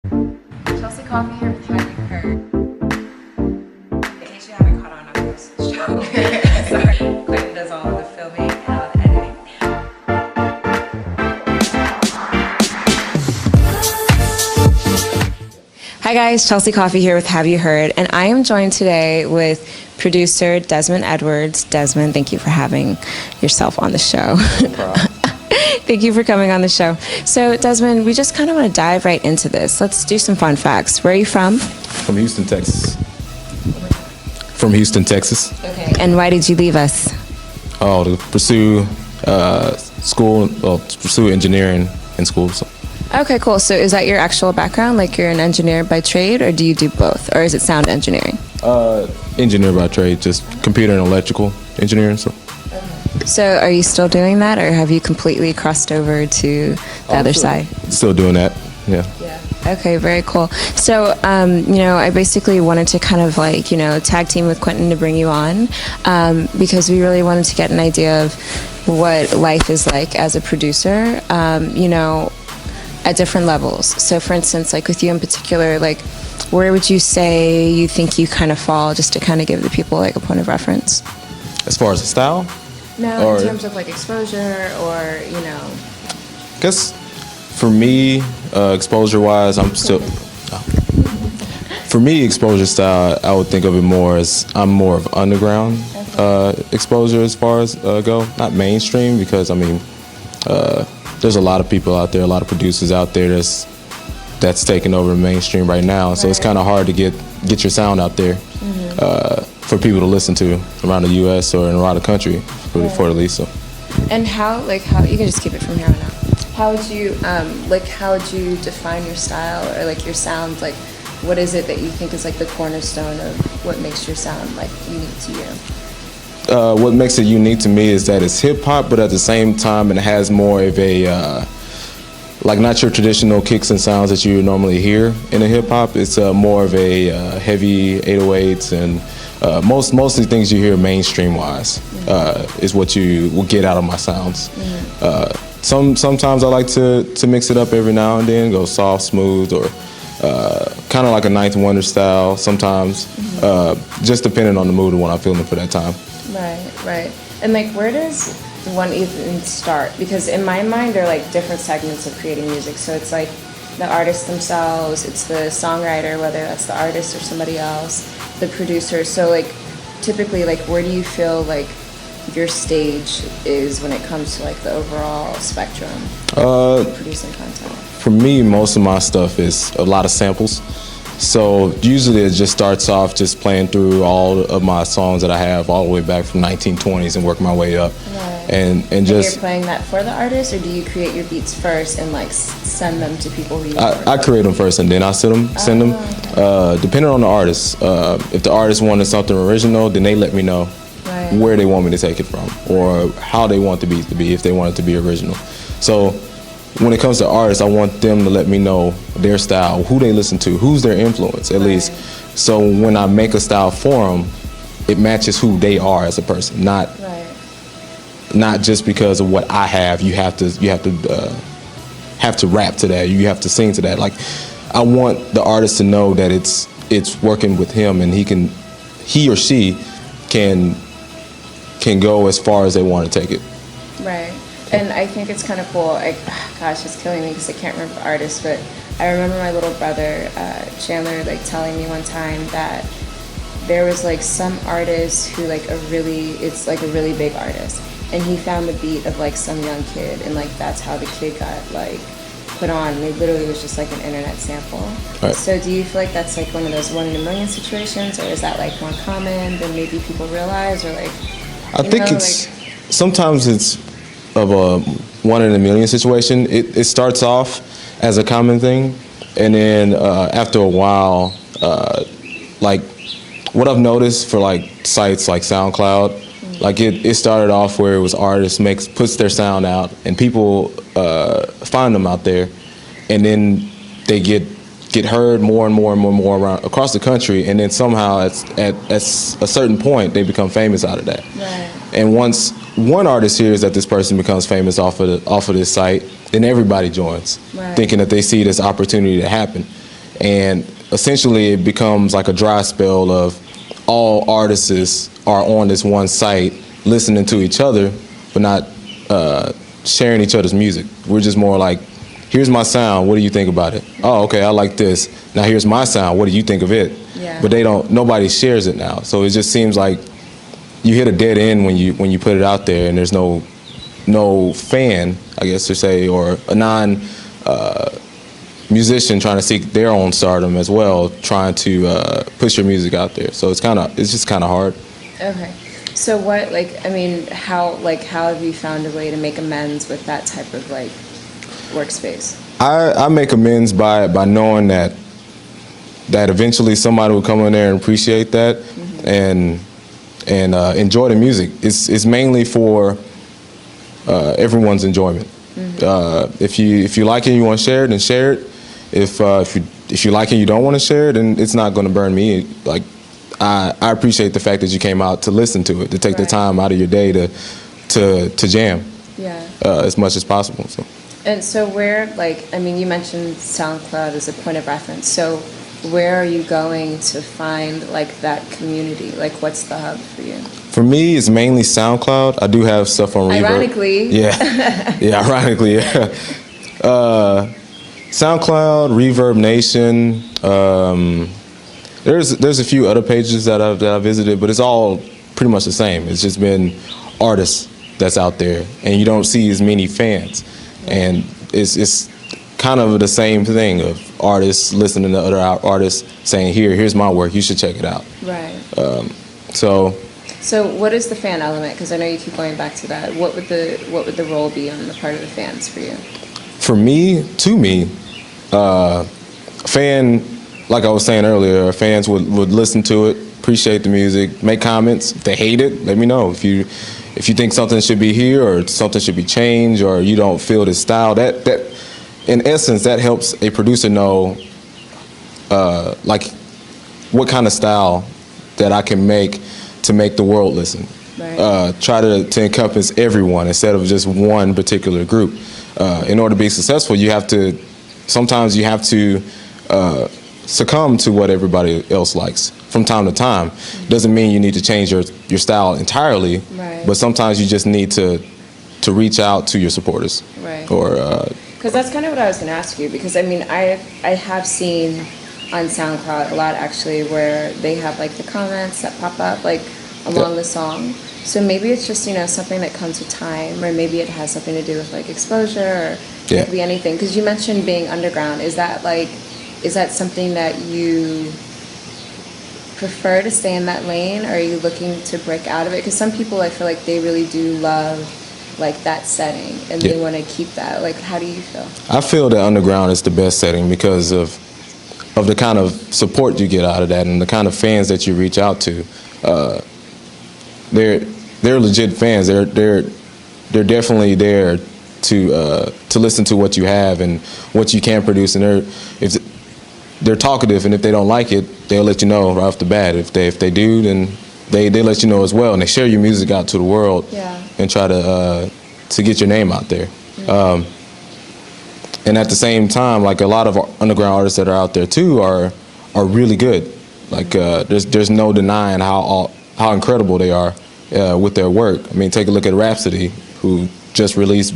Chelsea Coffee here with Have You Heard? In case you haven't caught on, I'm the host of the show. Sorry, Quentin does all of the filming and all the editing. Hi guys, Chelsea Coffee here with Have You Heard? And I am joined today with producer Desmond Edwards. Desmond, thank you for having yourself on the show. No problem. Thank you for coming on the show. So, Desmond, we just kind of want to dive right into this. Let's do some fun facts. Where are you from? From Houston, Texas. From Houston, Texas. Okay. And why did you leave us? Oh, to pursue school, well, to pursue engineering in school. So. Okay, cool. So is that your actual background? Like you're an engineer by trade, or do you do both? Or is it sound engineering? Engineer by trade, just computer and electrical engineering. So are you still doing that, or have you completely crossed over to the other side? Still doing that, yeah. Okay, very cool. So, I basically wanted to kind of like, tag team with Quentin to bring you on because we really wanted to get an idea of what life is like as a producer, at different levels. So, for instance, like with you in particular, like where would you say you think you kind of fall, just to kind of give the people like a point of reference? As far as the style? No, in terms of like exposure or, I guess for me, exposure-wise, I'm still... For me, exposure style, I would think of it more as I'm more of underground exposure as far as go. Not mainstream, because, there's a lot of people out there, a lot of producers out there that's taking over the mainstream right now. So it's kind of hard to get your sound out there for people to listen to around the U.S. or around the country, for the least. So. And how you can just keep it from here on out. How would you define your style or like your sound? Like, what is it that you think is like the cornerstone of what makes your sound like unique to you? What makes it unique to me is that it's hip hop, but at the same time, it has more of a not your traditional kicks and sounds that you normally hear in a hip hop. It's more of a heavy 808s and mostly things you hear mainstream wise is what you will get out of my sounds. Sometimes I like to mix it up every now and then, go soft, smooth, or kind of like a Ninth Wonder style sometimes, just depending on the mood and what I'm feeling for that time. Right. And like, where does one even start? Because in my mind, there are like different segments of creating music. So it's like the artists themselves, it's the songwriter, whether that's the artist or somebody else, the producer. So like, typically, like, where do you feel like your stage is when it comes to like the overall spectrum of producing content? For me, most of my stuff is a lot of samples. So usually it just starts off just playing through all of my songs that I have all the way back from 1920s and work my way up. And just you're playing that for the artist, or do you create your beats first and like send them to people who you I create them first and then I send them. Depending on the artist. If the artist wanted something original, then they let me know where they want me to take it from or how they want the beat to be, if they want it to be original. So when it comes to artists, I want them to let me know their style, who they listen to, who's their influence, at least. So when I make a style for them, it matches who they are as a person, not just because of what I have. You have to rap to that. You have to sing to that. Like, I want the artist to know that it's working with him, and he or she can go as far as they want to take it. Right. And I think it's kind of cool. Gosh, it's killing me because I can't remember the artist, but I remember my little brother, Chandler, like telling me one time that there was like some artist who it's like a really big artist, and he found the beat of like some young kid, and like that's how the kid got like put on. And it literally was just like an internet sample. Right. So do you feel like that's like one of those 1 in a million situations, or is that like more common than maybe people realize, or like? I think sometimes it's of a 1 in a million situation. It starts off as a common thing, and then after a while, like what I've noticed for like sites like SoundCloud, like it started off where it was artists puts their sound out, and people find them out there, and then they get heard more and more around across the country, and then somehow at a certain point they become famous out of that. Right. And once one artist hears that this person becomes famous off of this site, then everybody joins, thinking that they see this opportunity to happen. and essentially it becomes like a dry spell of all artists are on this one site listening to each other, but not sharing each other's music. We're just more like, here's my sound, what do you think about it? Oh, okay, I like this. Now here's my sound, what do you think of it? Yeah. But nobody shares it now. So it just seems like you hit a dead end when you put it out there, and there's no fan, I guess to say, or a non musician trying to seek their own stardom as well, trying to push your music out there. So it's just kind of hard. Okay. So what, how have you found a way to make amends with that type of workspace? I make amends by knowing that eventually somebody will come in there and appreciate that, and enjoy the music. It's mainly for everyone's enjoyment. If you like it and you want to share it, then share it. If you like it and you don't want to share it, then it's not going to burn me. Like, I appreciate the fact that you came out to listen to it, to take the time out of your day to jam. Yeah. As much as possible. So. And so where, you mentioned SoundCloud as a point of reference. So where are you going to find that community? What's the hub for you? For me, it's mainly SoundCloud. I do have stuff on Reverb. Ironically. Yeah, ironically, yeah. SoundCloud, Reverb Nation. There's a few other pages that I visited, but it's all pretty much the same. It's just been artists that's out there, and you don't see as many fans. And it's kind of the same thing of artists listening to other artists saying, here's my work, you should check it out. Right. So what is the fan element? Because I know you keep going back to that. What would the role be on the part of the fans for you? For me, fan, like I was saying earlier, fans would listen to it, appreciate the music, make comments. If they hate it, let me know. If you think something should be here or something should be changed or you don't feel this style, that in essence, that helps a producer know what kind of style that I can make to make the world listen. Right. Try to encompass everyone instead of just one particular group. In order to be successful, sometimes you have to succumb to what everybody else likes from time to time. Doesn't mean you need to change your style entirely, right. But sometimes you just need to reach out to your supporters. Right. Or because that's kind of what I was going to ask you, because I have seen on SoundCloud a lot actually where they have the comments that pop up along the song. So maybe it's just something that comes with time, or maybe it has something to do with exposure, or it could be anything. Because you mentioned being underground. Is that something that you prefer to stay in that lane, or are you looking to break out of it? Because some people, I feel like they really do love that setting, and they want to keep that. How do you feel? I feel that underground is the best setting because of the kind of support you get out of that and the kind of fans that you reach out to. They're legit fans. They're definitely there to listen to what you have and what you can produce, and they're talkative, and if they don't like it, they'll let you know right off the bat. If they do, then they let you know as well, and they share your music out to the world. And try to get your name out there. And at the same time, a lot of underground artists that are out there too are really good. There's no denying how incredible they are with their work. I mean, take a look at Rhapsody, who just released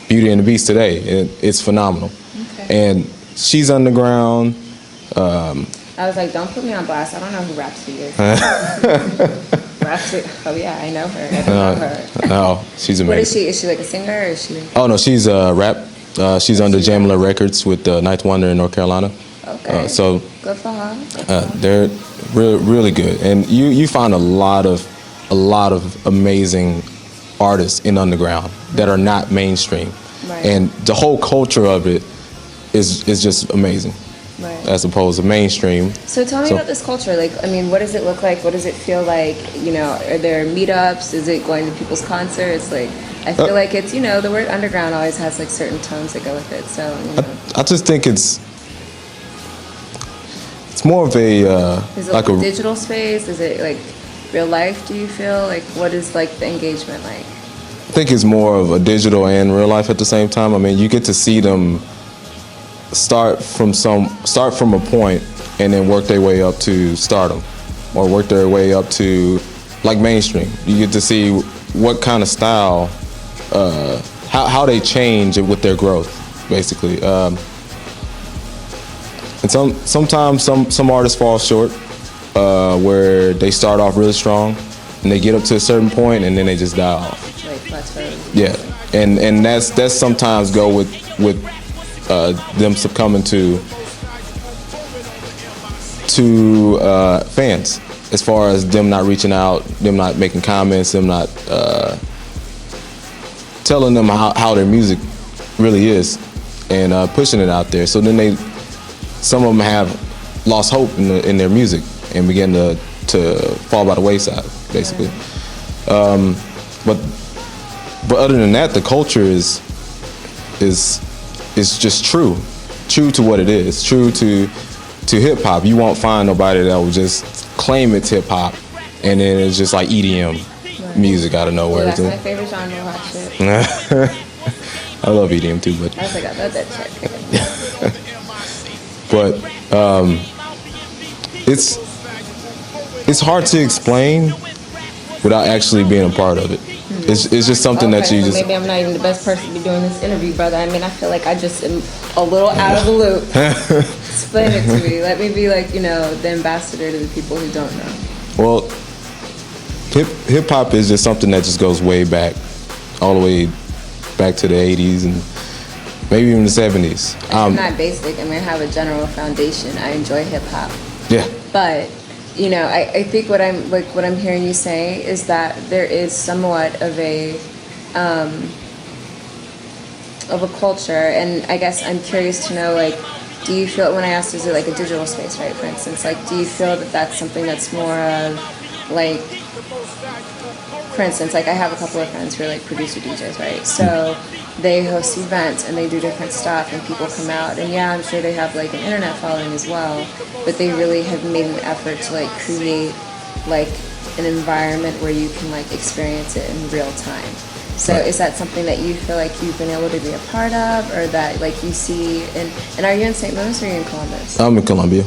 Beauty and the Beast today. It's phenomenal. Okay. And she's underground. I was like, don't put me on blast. I don't know who Rhapsody is. Rhapsody. Oh yeah, I know her. I don't know her. No, she's amazing. What is she? Is she a singer, or is she? Oh no, she's rap. She's under Jamila Records with Ninth Wonder in North Carolina. Okay. So good for her. They're really good, and you find a lot of amazing artists in underground that are not mainstream, right. And the whole culture of it is just amazing. Right. As opposed to mainstream. So tell me about this culture. What does it look like? What does it feel like? Are there meetups? Is it going to people's concerts? I feel like it's, the word underground always has certain tones that go with it. So, I just think it's more of a is it a digital space? Is it real life? Do you feel what is the engagement like? I think it's more of a digital and real life at the same time. I mean, you get to see them start from a point and then work their way up to stardom, or work their way up to like mainstream. You get to see what kind of style, how they change with their growth, basically. And sometimes some artists fall short, where they start off really strong and they get up to a certain point and then they just die off. Like plateau. Yeah, and that's sometimes go with them succumbing to fans, as far as them not reaching out, them not making comments, them not telling them how their music really is, and pushing it out there. So then some of them have lost hope in their music and begin to fall by the wayside, basically. But other than that, the culture is just true to what it is, true to hip hop. You won't find nobody that will just claim it's hip hop and then it's just like EDM music out of nowhere. That's my favorite genre. Watch it. I love EDM too, but I was like, I love that shit. but it's hard to explain without actually being a part of it. It's just something that you just. Maybe I'm not even the best person to be doing this interview, brother. I mean, I feel like I just am a little out of the loop. Explain it to me. Let me be like, the ambassador to the people who don't know. Well, hip hop is just something that just goes way back, all the way back to the 80s and maybe even the 70s. I'm not basic. I mean, I have a general foundation. I enjoy hip hop. Yeah. But I think what I'm hearing you say is that there is somewhat of a culture, and I guess I'm curious to know, like, do you feel, when I asked, is it like a digital space, right? For instance, like, do you feel that that's something that's more of, like, for instance, like, I have a couple of friends who are like producer DJs, right? So they host events and they do different stuff and people come out, and yeah, I'm sure they have like an internet following as well, but they really have made an effort to like create like an environment where you can like experience it in real time. So is that something that you feel like you've been able to be a part of, or that like you see and are you in St. Louis or are you in Columbus? I'm in Columbia.